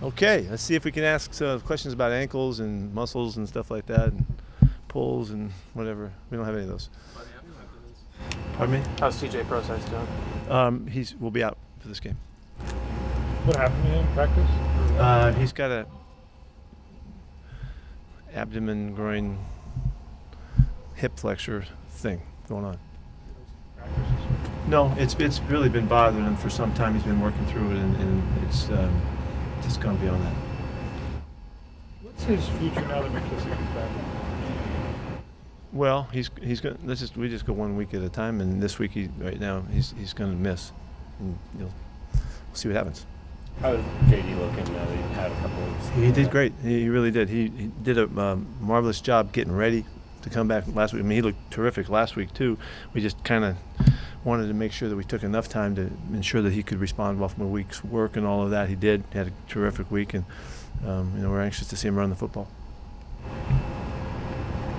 Okay, let's see if we can ask questions about ankles and muscles and stuff like that, and pulls and whatever. We don't have any of those. Pardon me? How's TJ Process doing? Will be out for this game. What happened to him in practice? He's got a abdomen, groin, hip flexor thing going on. No, it's really been bothering him for some time. He's been working through it, and it's just gone beyond that. What's his future now that McKissick is back? Well, he's going. We just go 1 week at a time, and this week right now he's going to miss, and we'll see what happens. How is JD looking now that he had a couple of weeks? He did great. He really did. He did a marvelous job getting ready to come back last week. I mean, he looked terrific last week too. We just kind of wanted to make sure that we took enough time to ensure that he could respond well from a week's work and all of that. He did. He had a terrific week, and we're anxious to see him run the football.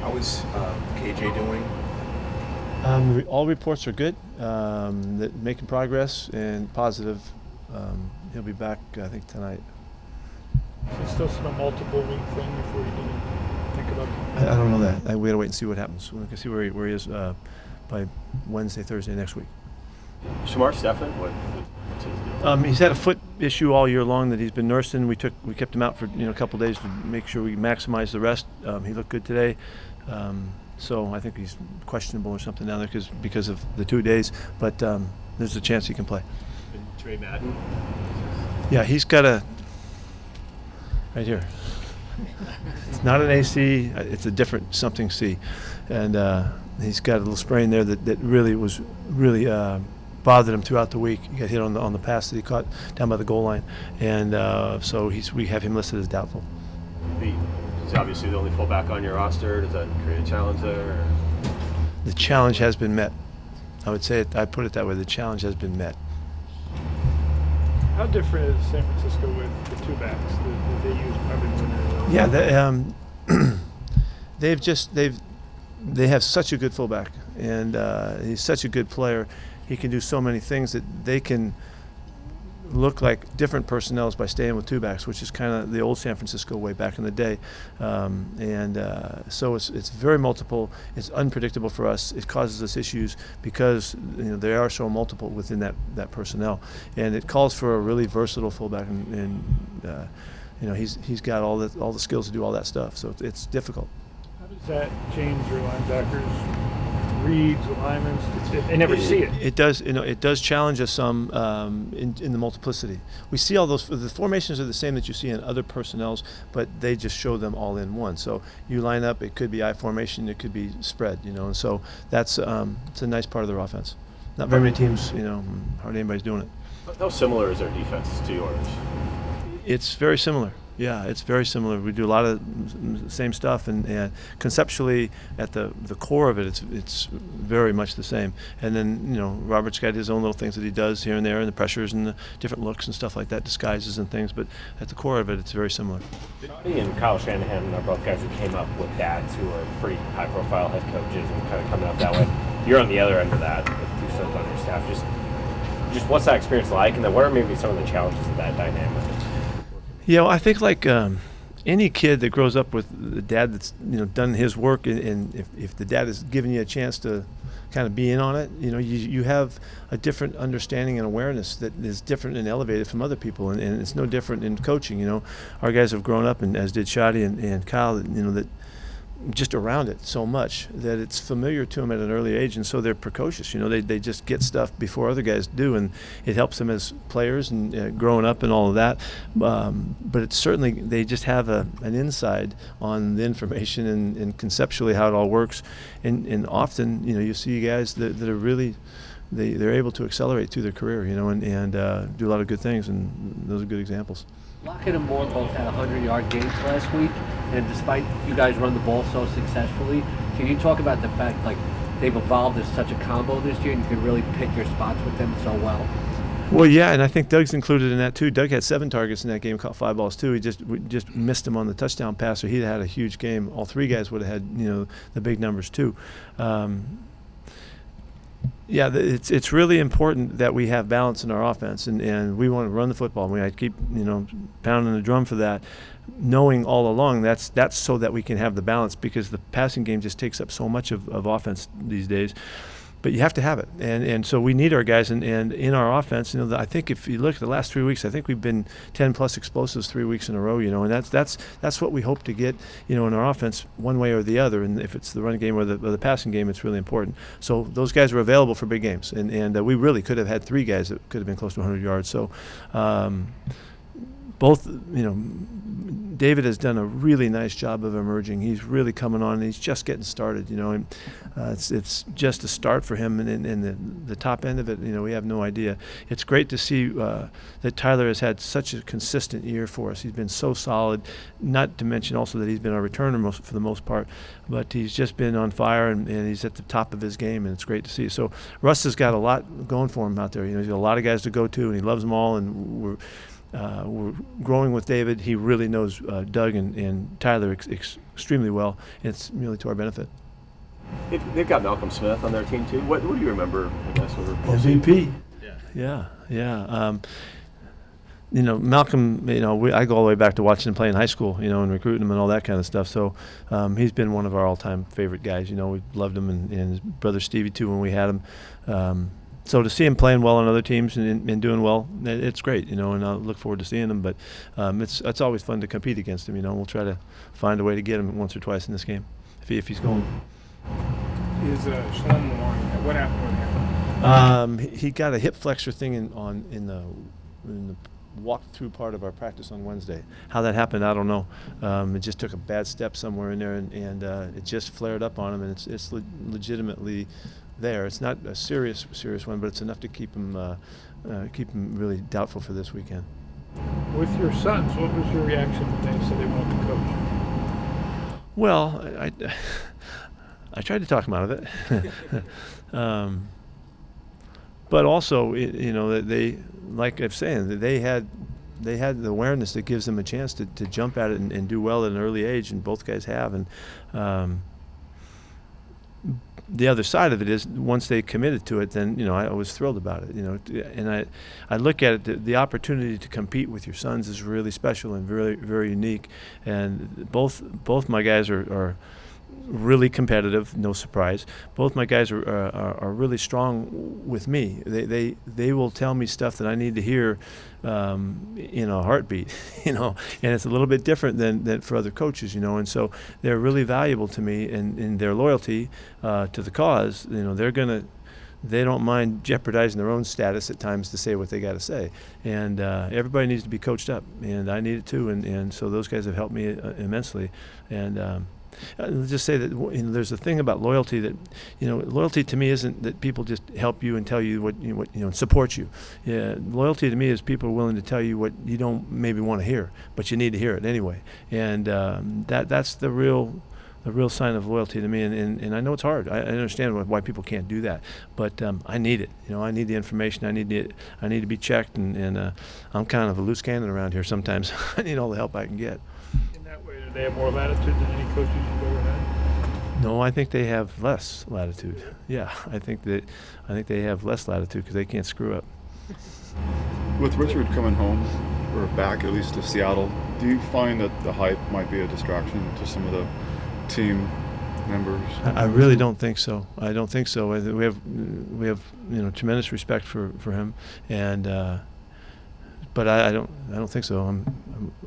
How is KJ doing? All reports are good. That making progress and positive. He'll be back, I think, tonight. Is it still some multiple week thing before you even think about it? I don't know that. We got to wait and see what happens. We can see where he is by Wednesday, Thursday next week. Shamar Stephan, what's his deal? He's had a foot issue all year long that he's been nursing. We kept him out for a couple of days to make sure we maximize the rest. He looked good today. So I think he's questionable or something down there because of the 2 days. But there's a chance he can play. And Trey Madden? Yeah, he's got right here. It's not an AC. It's a different something C, and he's got a little sprain there that really bothered him throughout the week. He got hit on the pass that he caught down by the goal line, and so we have him listed as doubtful. He's obviously the only fullback on your roster. Does that create a challenge there? Or? The challenge has been met. I would say I put it that way. The challenge has been met. How different is San Francisco with the two backs that they use probably when they're Yeah, they have such a good fullback, and he's such a good player. He can do so many things that they can look like different personnel by staying with two backs, which is kind of the old San Francisco way back in the day. So it's very multiple. It's unpredictable for us. It causes us issues because they are so multiple within that personnel, and it calls for a really versatile fullback, and he's got all the skills to do all that stuff. So it's difficult. How does that change your linebackers? Reads, alignments, they never see it. It does, it does challenge us some in the multiplicity. We see all those. The formations are the same that you see in other personnels, but they just show them all in one. So you line up. It could be I formation. It could be spread. And so that's it's a nice part of their offense. Not very many teams, hardly anybody's doing it. How similar is their defense to yours? It's very similar. Yeah, it's very similar. We do a lot of the same stuff, and conceptually, at the core of it, it's very much the same. And then Robert's got his own little things that he does here and there, and the pressures and the different looks and stuff like that, disguises and things. But at the core of it, it's very similar. He and Kyle Shanahan are both guys who came up with dads who are pretty high-profile head coaches and kind of coming up that way. You're on the other end of that with two sons on your staff. Just what's that experience like, and then what are maybe some of the challenges of that dynamic? I think like any kid that grows up with the dad that's done his work, and if the dad is giving you a chance to kind of be in on it, you have a different understanding and awareness that is different and elevated from other people, and it's no different in coaching. Our guys have grown up, and as did Shadi and Kyle, that just around it so much that it's familiar to them at an early age, and so they're precocious. They just get stuff before other guys do, and it helps them as players and growing up and all of that. But it's certainly they just have an inside on the information and conceptually how it all works. And often, you see guys that are really they're able to accelerate through their career, and do a lot of good things, and those are good examples. Lockett and Moore both had 100-yard games last week, and despite you guys run the ball so successfully, can you talk about the fact they've evolved as such a combo this year, and you can really pick your spots with them so well? Well, yeah, and I think Doug's included in that too. Doug had 7 targets in that game, caught 5 balls too. We just missed him on the touchdown pass, or he'd had a huge game. All 3 guys would have had the big numbers too. Yeah, it's really important that we have balance in our offense, and we want to run the football. I keep pounding the drum for that, knowing all along that's so that we can have the balance, because the passing game just takes up so much of offense these days. But you have to have it, and so we need our guys, and in our offense, I think if you look at the last 3 weeks, I think we've been 10+ explosives 3 weeks in a row, and that's what we hope to get, in our offense, one way or the other. And if it's the run game or the passing game, it's really important. So those guys are available for big games, and we really could have had 3 guys that could have been close to 100 yards. So both, David has done a really nice job of emerging. He's really coming on, and he's just getting started, and it's just a start for him, and the top end of it, we have no idea. It's great to see that Tyler has had such a consistent year for us. He's been so solid, not to mention also that he's been our returner for the most part, but he's just been on fire, and he's at the top of his game, and it's great to see. So Russ has got a lot going for him out there. He's got a lot of guys to go to, and he loves them all, and we're growing with David. He really knows Doug and Tyler extremely well. It's really to our benefit. They've got Malcolm Smith on their team too. What do you remember, I guess, MVP. Yeah. Malcolm, I go all the way back to watching him play in high school, and recruiting him and all that kind of stuff. So he's been one of our all-time favorite guys. We loved him, and his brother Stevie too when we had him. So to see him playing well on other teams and doing well, it's great, and I look forward to seeing him. But it's always fun to compete against him. We'll try to find a way to get him once or twice in this game if he's going. Is Sherman Warren? What happened with him? He got a hip flexor thing in the walk-through part of our practice on Wednesday. How that happened, I don't know. It just took a bad step somewhere in there, and it just flared up on him, and it's legitimately there. It's not a serious one, but it's enough to keep him really doubtful for this weekend. With your sons, what was your reaction when they said they wanted to coach? Well, I tried to talk them out of it, but also, that they, like I'm saying, that they had the awareness that gives them a chance to jump at it and do well at an early age, and both guys have. And the other side of it is, once they committed to it, then I was thrilled about it. And I look at it, the opportunity to compete with your sons is really special and very, very unique. And both my guys are really competitive, no surprise. Both my guys are really strong with me. They will tell me stuff that I need to hear in a heartbeat, and it's a little bit different than for other coaches, and so they're really valuable to me, and in their loyalty to the cause. They don't mind jeopardizing their own status at times to say what they got to say, and everybody needs to be coached up, and I need it too, and so those guys have helped me immensely. And let's just say that there's a thing about loyalty that loyalty to me isn't that people just help you and tell you what and support you. Yeah, loyalty to me is people are willing to tell you what you don't maybe want to hear, but you need to hear it anyway. And that's the real sign of loyalty to me. And I know it's hard. I understand why people can't do that, but I need it. I need the information. I need to be checked, and I'm kind of a loose cannon around here sometimes. I need all the help I can get. Do they have more latitude than any coaches you've ever had? No, I think they have less latitude. Yeah, I think they have less latitude because they can't screw up. With Richard coming home, or back at least to Seattle, do you find that the hype might be a distraction to some of the team members? I really don't think so. I don't think so. We have tremendous respect for him, and but I don't think so.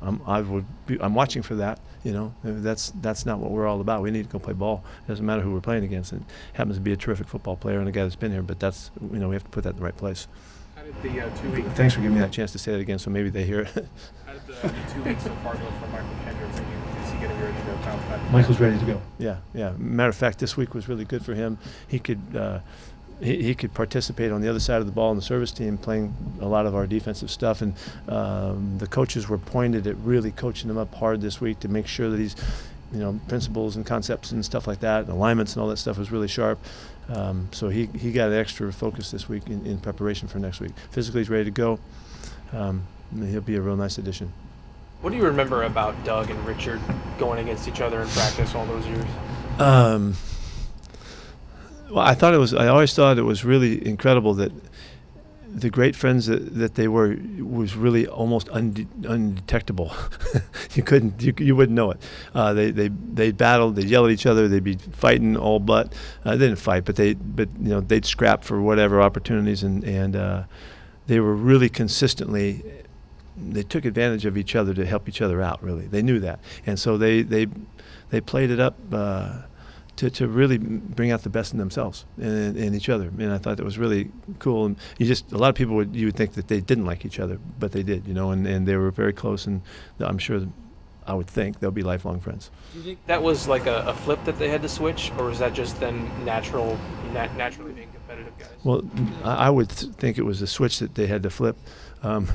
I'm watching for that. That's not what we're all about. We need to go play ball. It doesn't matter who we're playing against. It happens to be a terrific football player and a guy that's been here, but that's we have to put that in the right place. How did the 2 weeks? Thanks for giving me that chance to say that again, so maybe they hear it. How did the 2 weeks so far go for Michael Kendricks? Is he getting ready to go bounce back? Michael's ready to go. Yeah. Matter of fact, this week was really good for him. He could he could participate on the other side of the ball in the service team, playing a lot of our defensive stuff. And the coaches were pointed at really coaching him up hard this week to make sure that he's, principles and concepts and stuff like that, and alignments and all that stuff was really sharp. So he got extra focus this week in preparation for next week. Physically, he's ready to go. He'll be a real nice addition. What do you remember about Doug and Richard going against each other in practice all those years? Well, I always thought it was really incredible that the great friends that they were was really almost undetectable. You wouldn't know it. They battled, they yelled at each other, they'd be fighting all but. They didn't fight, but they'd scrap for whatever opportunities, and they were really consistently. They took advantage of each other to help each other out. Really, they knew that, and so they played it up. To really bring out the best in themselves and each other, and I thought that was really cool. And a lot of people you would think that they didn't like each other, but they did, and they were very close. And I'm sure, I would think they'll be lifelong friends. Do you think that was like a flip that they had to switch, or was that just them naturally being competitive guys? Well, I would think it was a switch that they had to flip. I'm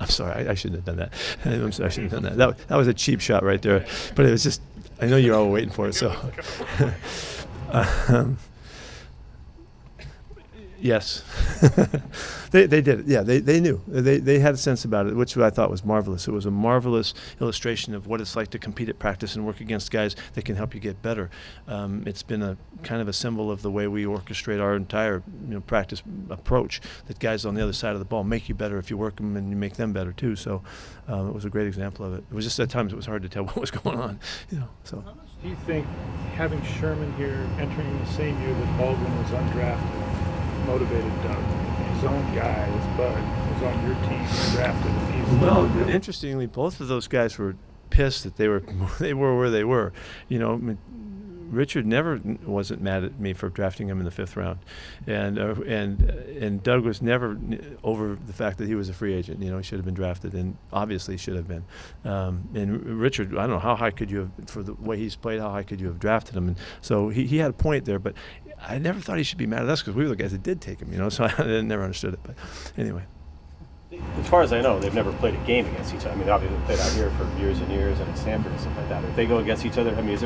sorry, I shouldn't have done that. I shouldn't have done that. That was a cheap shot right there, but it was just. I know you're all waiting for it, so. Yes. They did it. Yeah, they knew. They had a sense about it, which I thought was marvelous. It was a marvelous illustration of what it's like to compete at practice and work against guys that can help you get better. It's been a kind of a symbol of the way we orchestrate our entire practice approach, that guys on the other side of the ball make you better if you work them, and you make them better too. So it was a great example of it. It was just at times it was hard to tell what was going on. So. How much do you think having Sherman here entering the same year that Baldwin was undrafted motivated Doug? His own guy, his bud, was on your team, drafted. Well, interestingly, both of those guys were pissed that they were where they were. Richard never wasn't mad at me for drafting him in the 5th round, and Doug was never over the fact that he was a free agent. He should have been drafted, and obviously should have been. And Richard, I don't know how high could you have, for the way he's played, how high could you have drafted him? And so he had a point there, but I never thought he should be mad at us because we were the guys that did take him. So I never understood it. But anyway. As far as I know, they've never played a game against each other. I mean, obviously they played out here for years and years, and at Stanford and stuff like that. If they go against each other, I mean,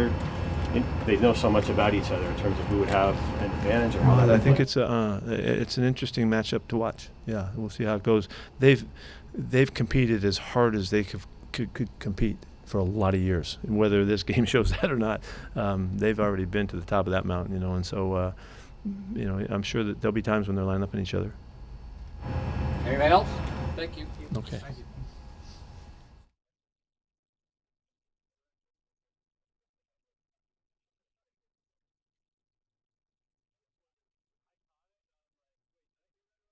they know so much about each other in terms of who would have an advantage or how. Well, I think it's an interesting matchup to watch. Yeah, we'll see how it goes. They've competed as hard as they could compete for a lot of years, and whether this game shows that or not, they've already been to the top of that mountain, and so I'm sure that there'll be times when they're lining up on each other. Anybody else? Thank you. Okay.